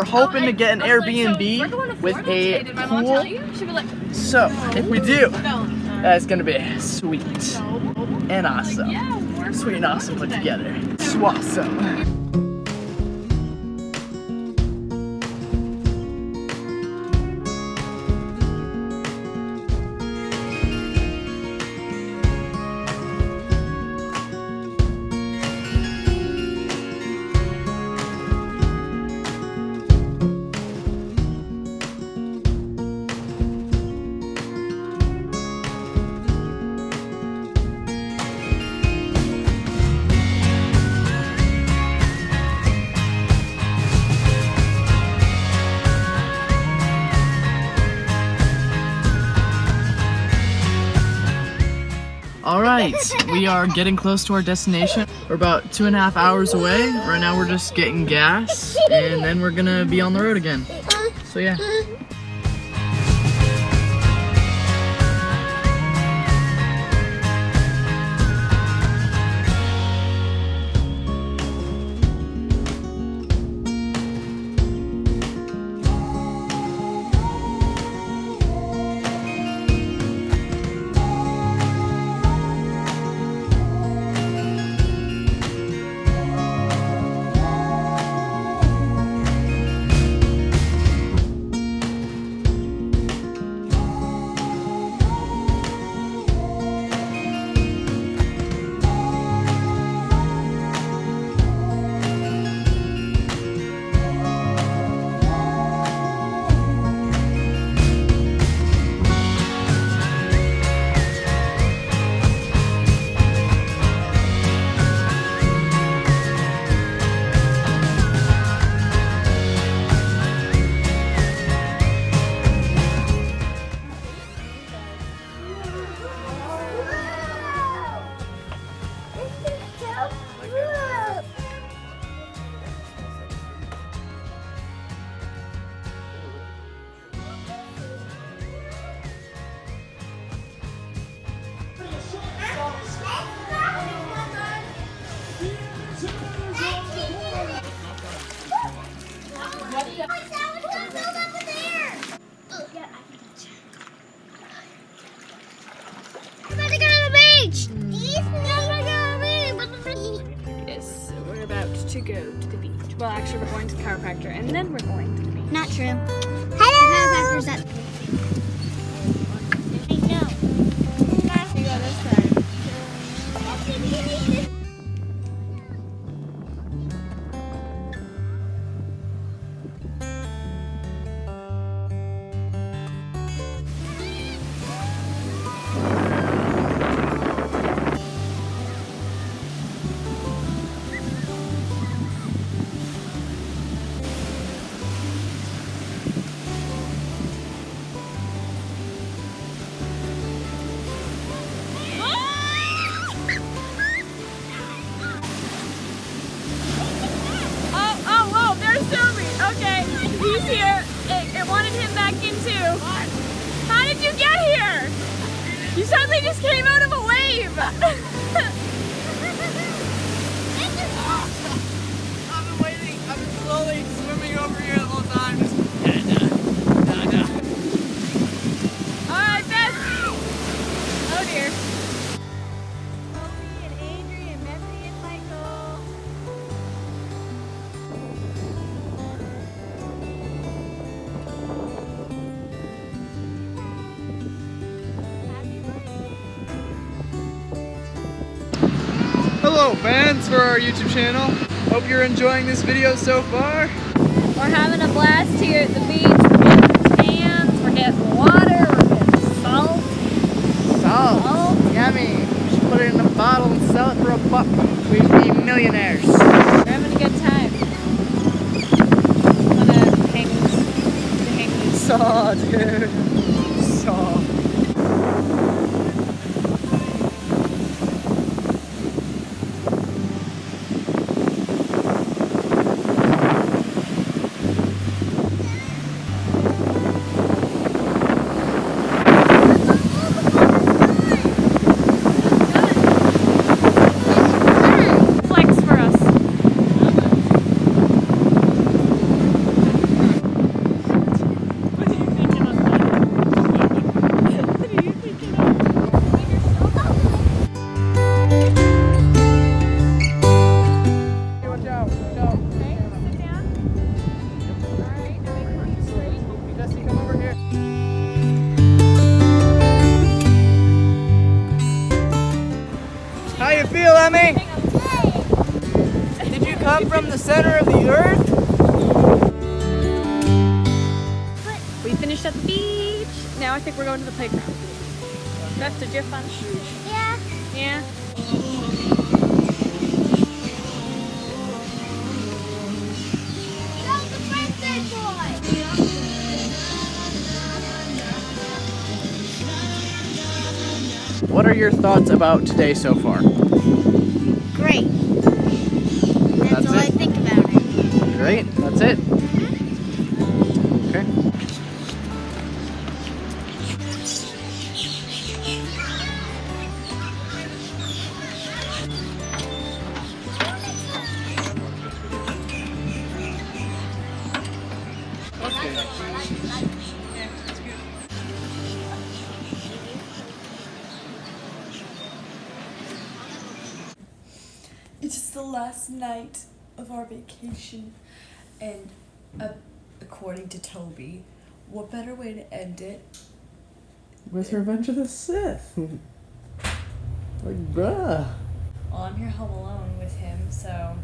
hoping to get an Airbnb with a pool. So if we do, that's gonna be sweet and awesome. Sweet and awesome put together. Swawesome. Alright, we are getting close to our destination. We're about 2.5 hours away. Right now we're just getting gas and then we're gonna be on the road again. So yeah. Yes, we're about to go to the beach. Well, actually, we're going to the chiropractor, and then we're going to the beach. Not true. Hello! The chiropractor's up. I know. You go this side. He's here. It wanted him back in too. How did you get here? You suddenly just came out of a wave. I've been waiting. I've been slowly swimming over here the whole time. Alright, Bethany. Oh dear. Toby and Adri and Bethany and Michael. Hello fans for our YouTube channel. Hope you're enjoying this video so far. We're having a blast here at the beach. We're getting tans, we're getting water, we're getting salt. Salt. Yummy. We should put it in a bottle and sell it for $1. We'd be millionaires. We're having a good time. I'm gonna hang this Saw, dude. Saw. come from the center of the earth. We finished at the beach. Now I think we're going to the playground. Beth, did you have fun? Yeah. Yeah. That was the birthday boy. What are your thoughts about today so far? Great. That's all it? I think about it. Great, that's it? Okay. It's the last night of our vacation, and according to Toby, what better way to end it? With Revenge of the Sith. Like, bruh. Well, I'm here home alone with him, so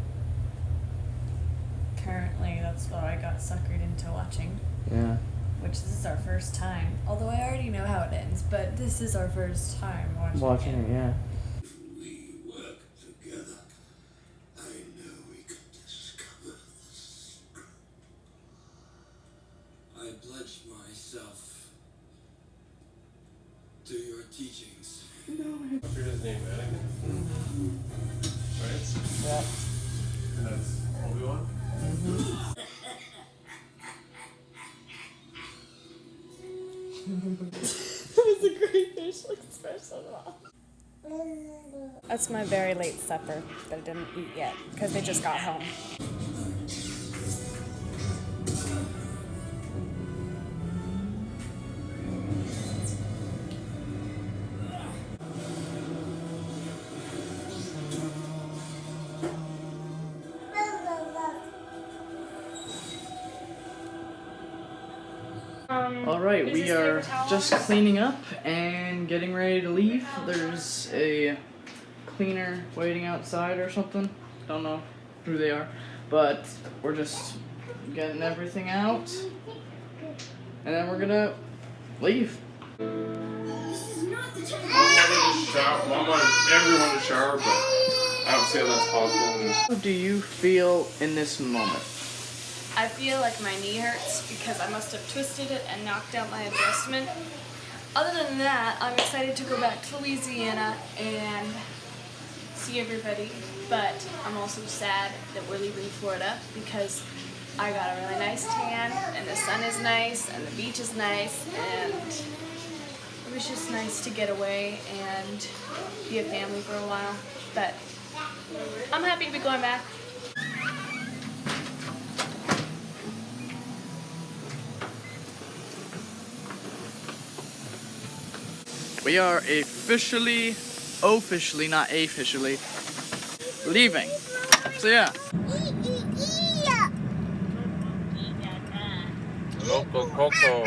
currently that's what I got suckered into watching. Yeah. Which this is our first time. Although I already know how it ends, but this is our first time watching it. Yeah. We work together. I know we can discover the secret. I pledge myself to your teachings. What's his name, Anakin? Right? Yeah. And that's Obi-Wan? That's my very late supper that I didn't eat yet because they just got home. Alright, we are just cleaning up and getting ready to leave. There's a cleaner waiting outside or something. Don't know who they are. But we're just getting everything out. And then we're gonna leave. I want everyone to shower, but I don't see how that's possible. How do you feel in this moment? I feel like my knee hurts because I must have twisted it and knocked out my adjustment. Other than that, I'm excited to go back to Louisiana and see everybody, but I'm also sad that we're leaving Florida because I got a really nice tan and the sun is nice and the beach is nice and it was just nice to get away and be a family for a while. But I'm happy to be going back. We are officially, not officially, leaving. So yeah. Loco Coco.